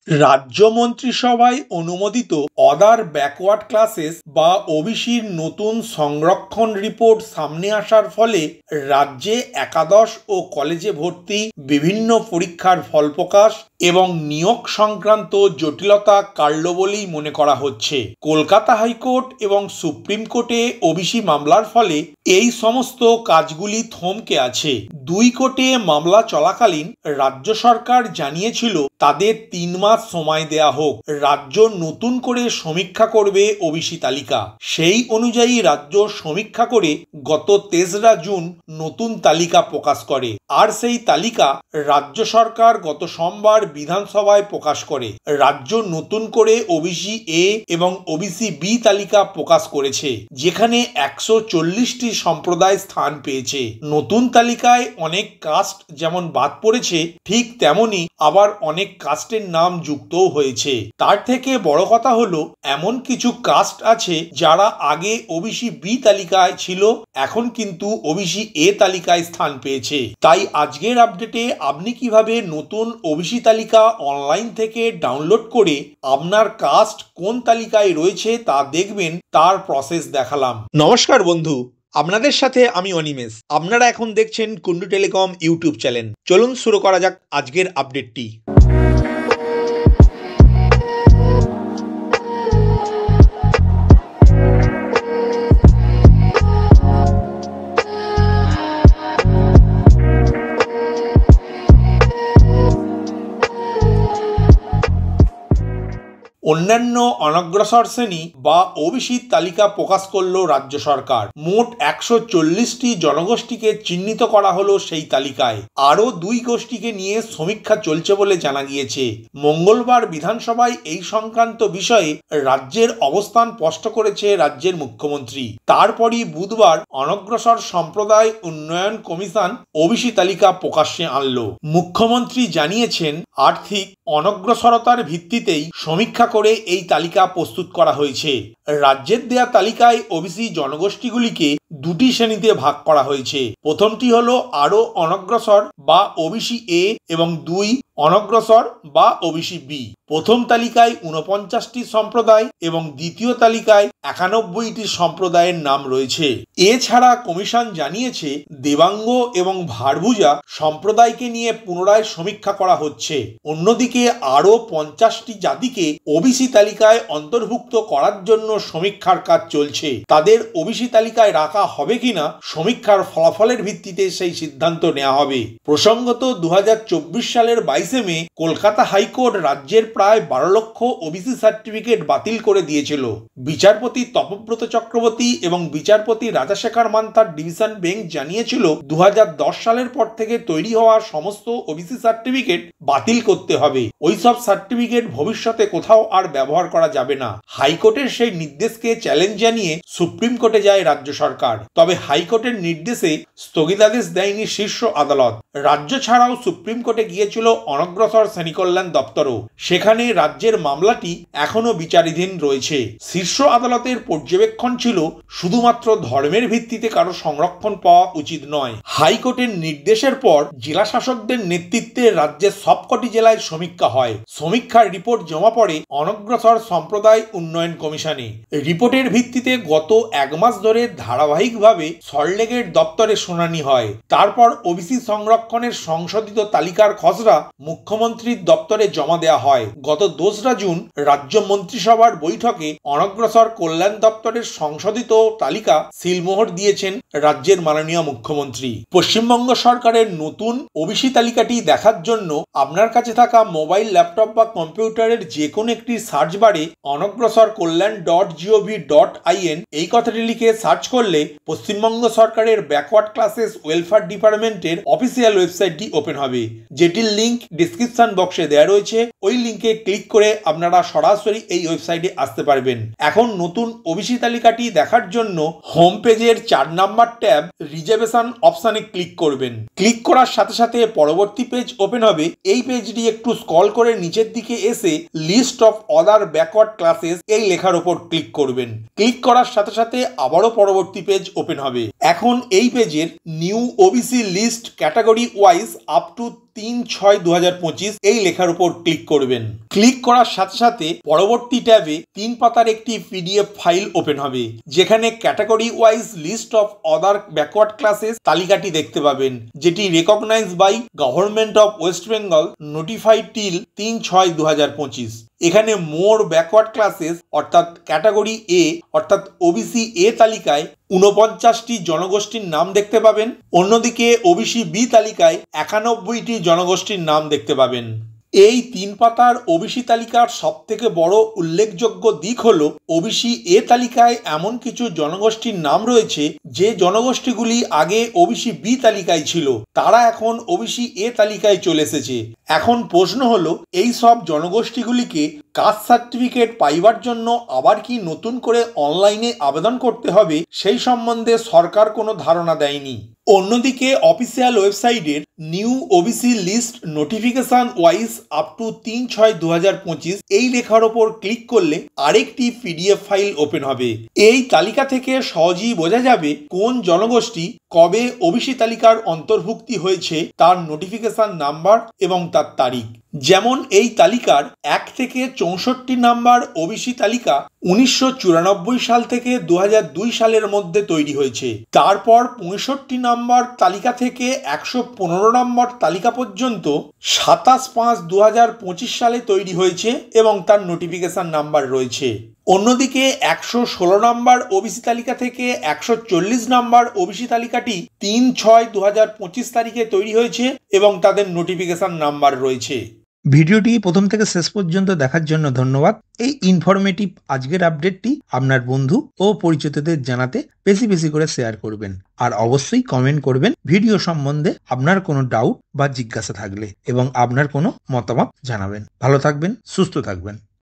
রাজ্য মন্ত্রিসভায় অনুমোদিত অদার ব্যাকওয়ার্ড ক্লাসেস বা ওবিসির নতুন সংরক্ষণ রিপোর্ট সামনে আসার ফলে রাজ্যে একাদশ ও কলেজে ভর্তি, বিভিন্ন পরীক্ষার ফল প্রকাশ এবং নিয়োগ সংক্রান্ত জটিলতা কাটল বলেই মনে করা হচ্ছে। কলকাতা হাইকোর্ট এবং সুপ্রিম কোর্টে ওবিসি মামলার ফলে এই সমস্ত কাজগুলি থমকে আছে। দুই কোর্টে মামলা চলাকালীন রাজ্য সরকার জানিয়েছিল তাদের 3 মাস সময় দেয়া হোক, রাজ্য নতুন করে সমীক্ষা করবে ওবিসি তালিকা। সেই অনুযায়ী রাজ্য সমীক্ষা করে গত 3রা জুন নতুন তালিকা প্রকাশ করে, আর সেই তালিকা রাজ্য সরকার গত সোমবার বিধানসভায় প্রকাশ করে। রাজ্য নতুন করে ওবিসি এ এবং ওবিসি বি তালিকা প্রকাশ করেছে, যেখানে 140টি সম্প্রদায় স্থান পেয়েছে। নতুন তালিকায় অনেক কাস্ট যেমন বাদ পড়েছে, ঠিক তেমনি আবার অনেক কাস্টের নাম যুক্তও হয়েছে। তার থেকে বড় কথা হলো, এমন কিছু কাস্ট আছে যারা আগে ওবিসি বি তালিকায় ছিল, এখন কিন্তু ওবিসি এ তালিকায় স্থান পেয়েছে। তাই আজকের আপডেটে আপনি কিভাবে নতুন ওবিসি তালিকা অনলাইন থেকে ডাউনলোড করে আপনার কাস্ট কোন তালিকায় রয়েছে তা দেখবেন, তার প্রসেস দেখালাম। নমস্কার বন্ধু, আপনাদের সাথে আমি অনিমেষ। আপনারা এখন দেখছেন কুন্ডু টেলিকম ইউটিউব চ্যানেল। চলুন শুরু করা যাক আজকের আপডেটটি। অন্যান্য অনগ্রসর শ্রেণী বা ওবিসির তালিকা প্রকাশ করল রাজ্য সরকার। মোট 140টি জনগোষ্ঠীকে চিহ্নিত করা হলো সেই তালিকায়। আরও 2 গোষ্ঠীকে নিয়ে সমীক্ষা চলছে বলে জানা গিয়েছে। মঙ্গলবার বিধানসভায় এই সংক্রান্ত বিষয়ে রাজ্যের অবস্থান স্পষ্ট করেছে রাজ্যের মুখ্যমন্ত্রী। তারপরই বুধবার অনগ্রসর সম্প্রদায় উন্নয়ন কমিশন ওবিসি তালিকা প্রকাশ্যে আনল। মুখ্যমন্ত্রী জানিয়েছেন, আর্থিক অনগ্রসরতার ভিত্তিতেই সমীক্ষা করে এই তালিকা প্রস্তুত করা হয়েছে। রাজ্যের দেয়া তালিকায় ওবিসি জনগোষ্ঠীগুলিকে 2টি শ্রেণীতে ভাগ করা হয়েছে। প্রথমটি হলো আরও অনগ্রসর বা ওবিসি এ এবং 2 অনগ্রসর বা ওবিসি বি। প্রথম তালিকায় 49টি সম্প্রদায় এবং দ্বিতীয় তালিকায় 91টি সম্প্রদায়ের নাম রয়েছে। এছাড়া কমিশন জানিয়েছে, দেবাঙ্গ এবং ভারভুজা সম্প্রদায়কে নিয়ে পুনরায় সমীক্ষা করা হচ্ছে। অন্যদিকে আরও 50টি জাতিকে ওবিসি তালিকায় অন্তর্ভুক্ত করার জন্য সমীক্ষার কাজ চলছে। তাদের ওবিসি তালিকায় রাখা হবে কিনা সমীক্ষার ফলাফলের ভিত্তিতে সেই সিদ্ধান্ত নেওয়া হবে। প্রসঙ্গত 2024 সালের 22 মে কলকাতা হাইকোর্ট রাজ্যের প্রায় 12 লক্ষ ওবিসি সার্টিফিকেট বাতিল করে দিয়েছিল। বিচারপতি তপব্রত চক্রবর্তী এবং বিচারপতি রাজাশেখর মান্থার ডিভিশন বেঞ্চ জানিয়েছিল 2010 সালের পর থেকে তৈরি হওয়া সমস্ত ওবিসি সার্টিফিকেট বাতিল করতে হবে। ওইসব সার্টিফিকেট ভবিষ্যতে কোথাও আর ব্যবহার করা যাবে না। হাইকোর্টের সেই নির্দেশকে চ্যালেঞ্জ জানিয়ে সুপ্রিম কোর্টে যায় রাজ্য সরকার। তবে হাইকোর্টের নির্দেশে স্থগিতাদেশ দেয়নি শীর্ষ আদালত। রাজ্য ছাড়াও সুপ্রিম কোর্টে গিয়েছিল অনগ্রসর শ্রেণী কল্যাণ দপ্তরও। সেখানে রাজ্যের মামলাটি এখনো বিচারাধীন রয়েছে। শীর্ষ আদালতের পর্যবেক্ষণ ছিল, শুধুমাত্র ধর্মের ভিত্তিতে কারো সংরক্ষণ পাওয়া উচিত নয়। হাইকোর্টের নির্দেশের পর জেলা শাসকদের নেতৃত্বে রাজ্যের সবকটি জেলায় সমীক্ষা হয়। সমীক্ষার রিপোর্ট জমা পড়ে অনগ্রসর সম্প্রদায় উন্নয়ন কমিশনে। রিপোর্টের ভিত্তিতে গত 1 মাস ধরে ধারাবাহিকভাবে সল্টলেকের দপ্তরে শুনানি হয়। তারপর ওবিসি সংরক্ষণের সংশোধিত তালিকার খসড়া মুখ্যমন্ত্রীর দপ্তরে জমা দেওয়া হয়। গত 2রা জুন রাজ্য মন্ত্রিসভার বৈঠকে অনগ্রসর কল্যাণ দপ্তরের সংশোধিত তালিকা সিলমোহর দিয়েছেন রাজ্যের মাননীয় মুখ্যমন্ত্রী। পশ্চিমবঙ্গ সরকারের নতুন ওবিসি তালিকাটি দেখার জন্য আপনার কাছে থাকা মোবাইল, ল্যাপটপ বা কম্পিউটারের যে কোনো একটি সার্চ বারে অনগ্রসর কল্যাণ .gov.in এই কথাটি লিখে সার্চ করলে পশ্চিমবঙ্গ সরকারের ব্যাকওয়ার্ড ক্লাসেস ওয়েলফেয়ার ডিপার্টমেন্টের অফিসিয়াল ওয়েবসাইটটি ওপেন হবে, যেটির লিঙ্ক ডিসক্রিপশন বক্সে দেওয়া রয়েছে। ওই লিঙ্কে ক্লিক করে আপনারা সরাসরি এই ওয়েবসাইটে আসতে পারবেন। এখন নতুন ওবিসি তালিকাটি দেখার জন্য হোম পেজের 4 নম্বর ট্যাব রিজার্ভেশন অপশানে ক্লিক করবেন। ক্লিক করার সাথে সাথে পরবর্তী পেজ ওপেন হবে। এই পেজটি একটু স্ক্রল করে নিচের দিকে এসে list of other backward classes এই লেখার উপর ক্লিক করবেন। ক্লিক করার সাথে সাথে আবারও পরবর্তী পেজ ওপেন হবে। এখন এই পেজের new OBC list category wise up to 3/6/2025 এই লেখার উপর ক্লিক করবেন। ক্লিক করার সাথে সাথে পরবর্তী ট্যাবে 3 পাতার একটি পিডিএফ ফাইল ওপেন হবে, যেখানে category wise list of other backward classes তালিকাটি দেখতে পাবেন, যেটি recognised by government of West Bengal, notified till 3/6/2025। এখানে মোর ব্যাকওয়ার্ড ক্লাসেস অর্থাৎ ক্যাটাগরি এ অর্থাৎ ওবিসি এ তালিকায় 49টি জনগোষ্ঠীর নাম দেখতে পাবেন। অন্যদিকে ওবিসি বি তালিকায় 91টি জনগোষ্ঠীর নাম দেখতে পাবেন। এই 3 পাতার ওবিসি তালিকার সবথেকে বড় উল্লেখযোগ্য দিক হলো ওবিসি এ তালিকায় এমন কিছু জনগোষ্ঠীর নাম রয়েছে যে জনগোষ্ঠীগুলি আগে ওবিসি বি তালিকায় ছিল, তারা এখন ওবিসি এ তালিকায় চলে এসেছে। এখন প্রশ্ন হলো, এই সব জনগোষ্ঠীগুলিকে কাস্ট সার্টিফিকেট পাইবার জন্য আবার কি নতুন করে অনলাইনে আবেদন করতে হবে, সেই সম্বন্ধে সরকার কোনো ধারণা দেয়নি। অন্যদিকে অফিসিয়াল ওয়েবসাইটের new OBC list notification wise up to 3/6/2025 এই লেখার ওপর ক্লিক করলে আরেকটি পিডিএফ ফাইল ওপেন হবে। এই তালিকা থেকে সহজেই বোঝা যাবে কোন জনগোষ্ঠী কবে ওবিসি তালিকার অন্তর্ভুক্তি হয়েছে, তার নোটিফিকেশন নাম্বার এবং তার তারিখ। যেমন এই তালিকার 1 থেকে 64 নাম্বার ওবিসি তালিকা 1994 সাল থেকে 2002 সালের মধ্যে তৈরি হয়েছে। তারপর 65 নাম্বার তালিকা থেকে 115 নম্বর তালিকা পর্যন্ত 27/5/2025 সালে তৈরি হয়েছে এবং তার নোটিফিকেশন নাম্বার রয়েছে। অন্যদিকে 116 নম্বর ওবিসি তালিকা থেকে 140 নম্বর ওবিসি তালিকাটি 3/6/2025 তারিখে তৈরি হয়েছে এবং তাদের নোটিফিকেশন নাম্বার রয়েছে। ভিডিওটি প্রথম থেকে শেষ পর্যন্ত দেখার জন্য ধন্যবাদ। এই ইনফরমেটিভ আজকের আপডেটটি আপনার বন্ধু ও পরিচিতদের জানাতে বেশি বেশি করে শেয়ার করবেন, আর অবশ্যই কমেন্ট করবেন ভিডিও সম্বন্ধে আপনার কোনো ডাউট বা জিজ্ঞাসা থাকলে, এবং আপনার কোনো মতামত জানাবেন। ভালো থাকবেন, সুস্থ থাকবেন।